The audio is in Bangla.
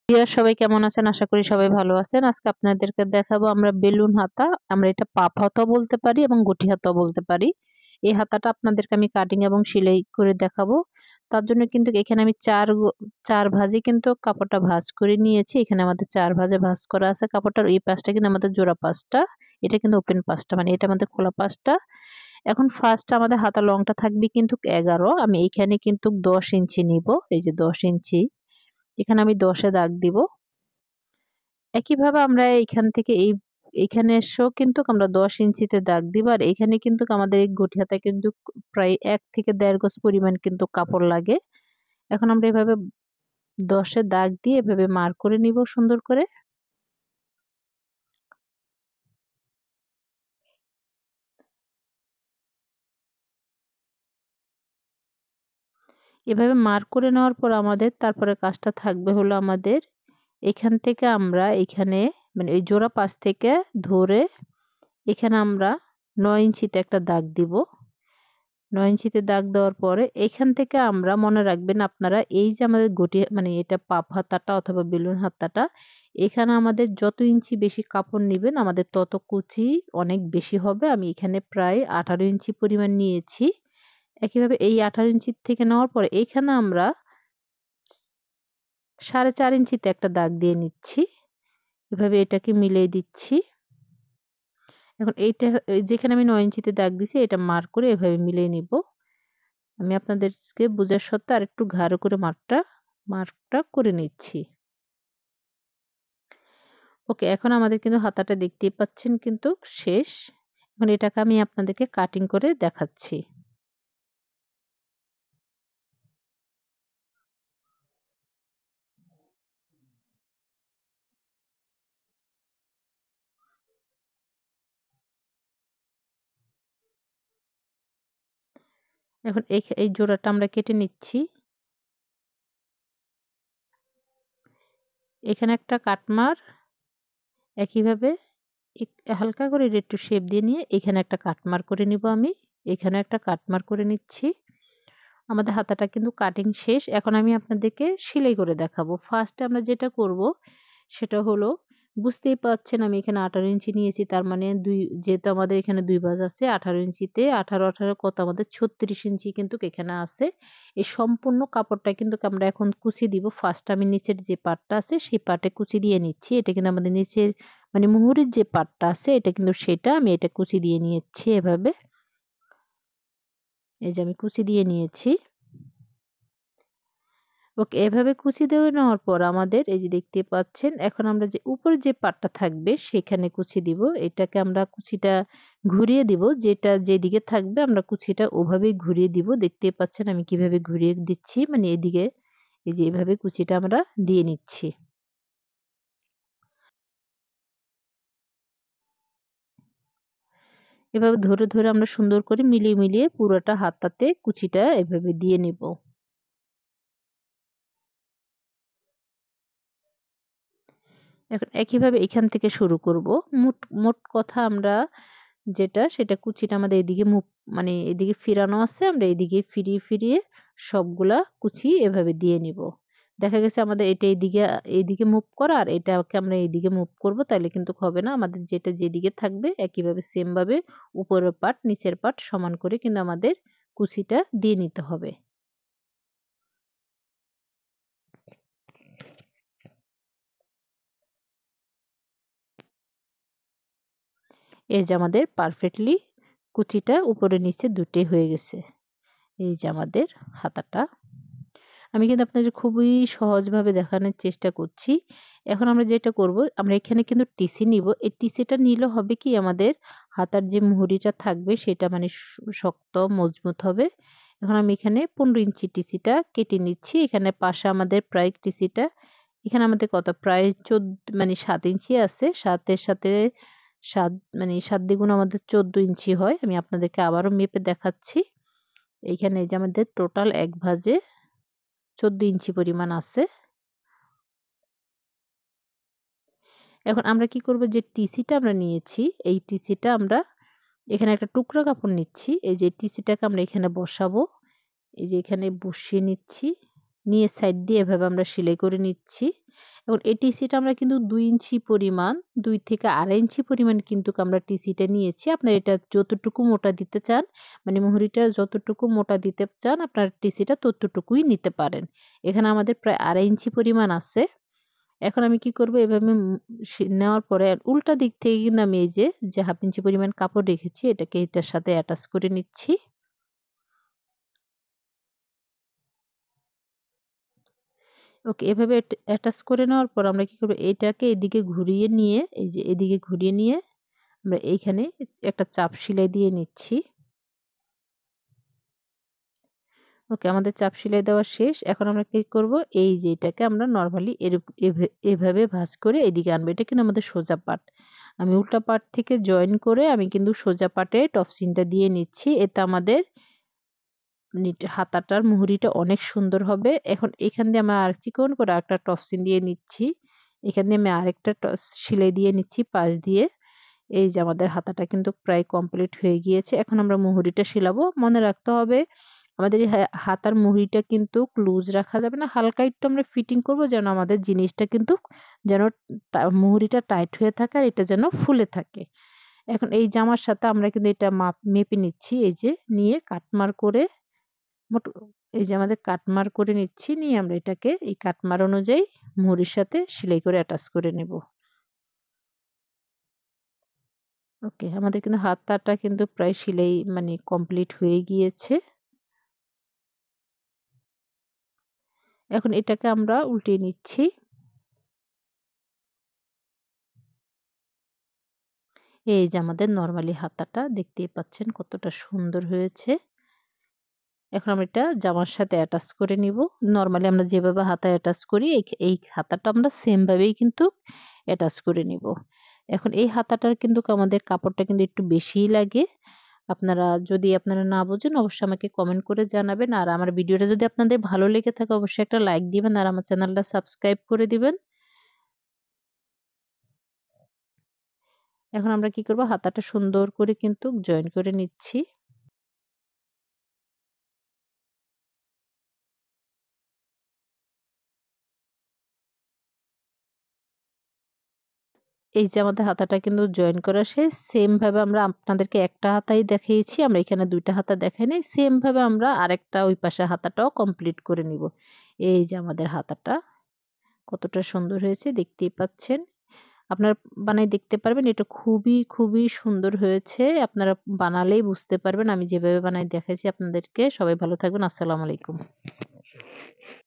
ভিউয়ার্স সবাই কেমন আছেন? আশা করি সবাই ভালো আছেন। আজকে আপনাদেরকে দেখাবো আমরা বেলুন হাতা। আমরা এটা পাপ হাতাও বলতে পারি এবং গুটি হাতাও বলতে পারি। এই হাতাটা আপনাদেরকে আমি কাটিং এবং সেলাই করে দেখাবো। তার জন্য কিন্তু এখানে আমি ৪ ভাঁজে কিন্তু কাপড়টা ভাঁজ করে নিয়েছি। এখানে আমাদের ৪ ভাঁজে ভাঁজ করা আছে। কাপড়টার এই পাশটা কিন্তু আমাদের জোড়া পাশটা। এটা কিন্তু ওপেন পাশটা মানে এটা আমাদের খোলা পাশটা। এখন ফার্স্ট আমাদের হাতার লংটা থাকবে কিন্তু ১১। আমি এইখানে কিন্তু ১০ ইঞ্চি নিব। এই যে ১০ ইঞ্চি। এখানে আমি ১০ এ দাগ দিব। একইভাবে আমরা এইখান থেকে এইখানে এসেও কিন্তু আমরা ১০ ইঞ্চিতে দাগ দিব। আর এখানে কিন্তু আমাদের এই গুটি হাতায় কিন্তু প্রায় ১ থেকে ১.৫ গজ পরিমাণ কিন্তু কাপড় লাগে। এখন আমরা এভাবে ১০ এ দাগ দিয়ে এভাবে মার্ক করে নিব সুন্দর করে। এভাবে মার্ক করে নেওয়ার পর আমাদের তারপরে কাজটা থাকবে হলো আমাদের এখান থেকে আমরা এখানে মানে ওই জোড়া পাশ থেকে ধরে এখানে আমরা ৯ ইঞ্চিতে একটা দাগ দিব। ৯ ইঞ্চিতে দাগ দেওয়ার পরে এখান থেকে আমরা মনে রাখবেন আপনারা এই যে আমাদের গুটি মানে এটা পাপ হাতাটা অথবা বেলুন হাতাটা এখানে আমাদের যত ইঞ্চি বেশি কাপড় নিবেন আমাদের তত কুচি অনেক বেশি হবে। আমি এখানে প্রায় ১৮ ইঞ্চি পরিমাণ নিয়েছি। একইভাবে এই ১৮ ইঞ্চি থেকে নেওয়ার পরে এখানে আমরা ৪.৫ ইঞ্চিতে একটা দাগ দিয়ে নিচ্ছি। এভাবে এটাকে মিলিয়ে দিচ্ছি। এখন এইটা যেখানে আমি ৯ ইঞ্চিতে দাগ দিছি এটা মার্ক করে এভাবে মিলিয়ে নিব। আমি আপনাদেরকে বোঝার সত্ত্বে আরেকটু গাঢ় করে মার্কটা করে নিচ্ছি। ওকে, এখন আমাদের কিন্তু হাতাটা দেখতেই পাচ্ছেন কিন্তু শেষ। এখন এটাকে আমি আপনাদেরকে কাটিং করে দেখাচ্ছি। এখন এই জোড়াটা আমরা কেটে নিচ্ছি। এখানে একটা কাটমার একইভাবে হালকা করে একটু শেপ দিয়ে নিয়ে এখানে একটা কাটমার করে নিব আমি। এখানে একটা কাটমার করে নিচ্ছি। আমাদের হাতাটা কিন্তু কাটিং শেষ। এখন আমি আপনাদেরকে সেলাই করে দেখাবো। ফার্স্টে আমরা যেটা করব সেটা হলো বুঝতেই পারছেন আমি এখানে ১৮ ইঞ্চি নিয়েছি। তার মানে যেহেতু আমাদের এখানে ২ ভাঁজ আছে ১৮ ইঞ্চিতে ১৮ কত আমাদের ৩৬ ইঞ্চি কিন্তু এখানে আছে। এই সম্পূর্ণ কাপড়টা কিন্তু আমরা এখন কুচি দিব। ফার্স্ট আমি নিচের যে পার্টটা আছে সেই পার্টে কুচি দিয়ে নিচ্ছি। এটা কিন্তু আমাদের নিচের মানে মুহুরির যে পার্টটা আছে এটা কিন্তু সেটা আমি এটা কুচি দিয়ে নিয়েছি এভাবে। এই যে আমি কুচি দিয়ে নিয়েছি। ওকে, এভাবে কুচি দিয়ে নেওয়ার পর আমাদের এই যে দেখতে পাচ্ছেন এখন আমরা যে উপরে যে পাটটা থাকবে সেখানে কুচি দিব। এটাকে আমরা কুচিটা ঘুরিয়ে দিব। যেটা যেদিকে থাকবে আমরা কুচিটা ওভাবেই ঘুরিয়ে দিব। দেখতেই পাচ্ছেন আমি কিভাবে ঘুরিয়ে দিচ্ছি। মানে এদিকে এই যে এভাবে কুচিটা আমরা দিয়ে নিচ্ছি। এভাবে ধরে, ধরে আমরা সুন্দর করে মিলিয়ে, মিলিয়ে পুরোটা হাতাতে কুচিটা এভাবে দিয়ে নিব। এখন একইভাবে এখান থেকে শুরু করব। মোট মোট কথা আমরা যেটা সেটা কুচিটা আমাদের এদিকে মানে এদিকে ফিরানো আছে আমরা এদিকে ফিরিয়ে ফিরিয়ে সবগুলা কুচি এভাবে দিয়ে নিব। দেখা গেছে আমাদের এটা এইদিকে মুভ করা আর এটাকে আমরা এইদিকে মুভ করব তাহলে কিন্তু হবে না। আমাদের যেটা যেদিকে থাকবে একইভাবে সেম ভাবে উপরের পার্ট নিচের পার্ট সমান করে কিন্তু আমাদের কুচিটা দিয়ে নিতে হবে। এই যে আমাদের পারফেক্টলি কুচিটা উপরে নিচে দুটোই হয়ে গেছে। এই যে আমাদের হাতাটা। আমি কিন্তু আপনাদের খুবই সহজভাবে দেখানোর চেষ্টা করছি। এখন আমরা যেটা করব আমরা এখানে কিন্তু টিসি নিব। এই টিসিটা নিলে হবে কি আমাদের হাতার যে মুহুরিটা থাকবে সেটা মানে শক্ত মজবুত হবে। এখন আমি এখানে ১৫ ইঞ্চি টিসিটা কেটে নিচ্ছি। এখানে পাশে আমাদের প্রায় টিসিটা এখানে আমাদের কত প্রায় মানে ৭ ইঞ্চি আছে। ৭ এর সাথে ৭ মানে ৭ দ্বিগুণ আমাদের ১৪ ইঞ্চি হয়। আমি আপনাদেরকে আবারও মেপে দেখাচ্ছি। এইখানে এই যে আমাদের টোটাল এক ভাঁজে ১৪ ইঞ্চি পরিমাণ আছে। এখন আমরা কি করব যে টিসিটা আমরা নিয়েছি, এই টিসিটা আমরা এখানে একটা টুকরা কাপড় নিচ্ছি। এই যে টিসিটাকে আমরা এখানে বসাবো। এই যে এখানে বসিয়ে নিচ্ছি। নিয়ে সাইড দিয়ে এভাবে আমরা সেলাই করে নিচ্ছি। এখন এই টিসিটা আমরা কিন্তু ২ ইঞ্চি পরিমাণ ২ থেকে ২.৫ ইঞ্চি পরিমাণ কিন্তু আমরা টিসিটা নিয়েছি। আপনারা এটা যতটুকু মোটা দিতে চান, মানে মুহুরিটা যতটুকু মোটা দিতে চান আপনার টিসিটা ততটুকুই নিতে পারেন। এখানে আমাদের প্রায় ২.৫ ইঞ্চি পরিমাণ আছে। এখন আমি কি করব, এভাবে নেওয়ার পরে উল্টা দিক থেকে কিন্তু আমি এই যে ১/২ ইঞ্চি পরিমাণ কাপড় রেখেছি এটাকে এটার সাথে অ্যাটাচ করে নিচ্ছি। ওকে, এভাবে অ্যাটাচ করে নেওয়ার পর আমরা কি করব, এটাকে এদিকে ঘুরিয়ে নিয়ে এই যে এদিকে ঘুরিয়ে নিয়ে আমরা এইখানে একটা চাপ সেলাই দিয়ে নিচ্ছি। ওকে, আমাদের চাপ সেলাই দেওয়া শেষ। এখন আমরা কি করব, এই যে এটাকে আমরা নরমালি এভাবে ভাঁজ করে এদিকে আনবো। এটা কিন্তু আমাদের সোজা পাট। আমি উল্টা পাট থেকে জয়েন করে আমি কিন্তু সোজা পাটে টপসিনটা দিয়ে নিচ্ছি। এতে আমাদের হাতাটার মুহুরিটা অনেক সুন্দর হবে। এখন এখান দিয়ে আমরা আর চিকন করে আরেকটা টপসিন দিয়ে নিচ্ছি। এখান দিয়ে আমি আরেকটা সেলাই দিয়ে নিচ্ছি পাশ দিয়ে। এই যে আমাদের হাতাটা কিন্তু প্রায় কমপ্লিট হয়ে গিয়েছে। এখন আমরা মুহুরিটা সেলাবো। মনে রাখতে হবে আমাদের এই হাতার মুহুরিটা কিন্তু লুজ রাখা যাবে না। হালকা একটু আমরা ফিটিং করব যেন আমাদের জিনিসটা কিন্তু যেন মুহুরিটা টাইট হয়ে থাকে আর এটা যেন ফুলে থাকে। এখন এই জামার সাথে আমরা কিন্তু এটা মেপে নিচ্ছি। এই যে নিয়ে কাটমার করে মোট এই যে আমাদের কাটমার করে নিচ্ছি। নিয়ে আমরা এটাকে এই কাটমার অনুযায়ী মুহুরির সাথে সেলাই করে অ্যাটাচ করে নেব। ওকে, আমাদের কিন্তু হাতাটা কিন্তু প্রায় সেলাই মানে কমপ্লিট হয়ে গিয়েছে। এখন এটাকে আমরা উল্টিয়ে নিচ্ছি। এই যে আমাদের নরমালি হাতাটা দেখতেই পাচ্ছেন কতটা সুন্দর হয়েছে। এখন আমরা এটা জামার সাথে অ্যাটাচ করে নিব। নরমালি আমরা যেভাবে হাতায় অ্যাটাচ করি এই হাতাটা আমরা সেম ভাবেই কিন্তু অ্যাটাচ করে নিব। এখন এই হাতাটার কিন্তু আমাদের কাপড়টা কিন্তু একটু বেশিই লাগে। আপনারা না বোঝেন অবশ্যই আমাকে কমেন্ট করে জানাবেন। আর আমার ভিডিওটা যদি আপনাদের ভালো লেগে থাকে অবশ্যই একটা লাইক দিবেন আর আমার চ্যানেলটা সাবস্ক্রাইব করে দিবেন। এখন আমরা কি করব, হাতাটা সুন্দর করে কিন্তু জয়েন করে নিচ্ছি। এই যে আমাদের হাতাটা কিন্তু জয়েন করা শেষ। সেম ভাবে আমরা আপনাদেরকে একটা হাতাই দেখিয়েছি। আমরা এখানে ২ টা হাতা দেখাই নাই। সেম ভাবে আমরা আরেকটা ওই পাশের হাতাটাও কমপ্লিট করে নিব। এই যে আমাদের হাতাটা কতটা সুন্দর হয়েছে দেখতেই পাচ্ছেন। আপনারা বানায় দেখতে পারবেন। এটা খুবই, খুবই সুন্দর হয়েছে। আপনারা বানালেই বুঝতে পারবেন। আমি যেভাবে বানায় দেখাইছি আপনাদেরকে। সবাই ভালো থাকবেন। আসসালামু আলাইকুম।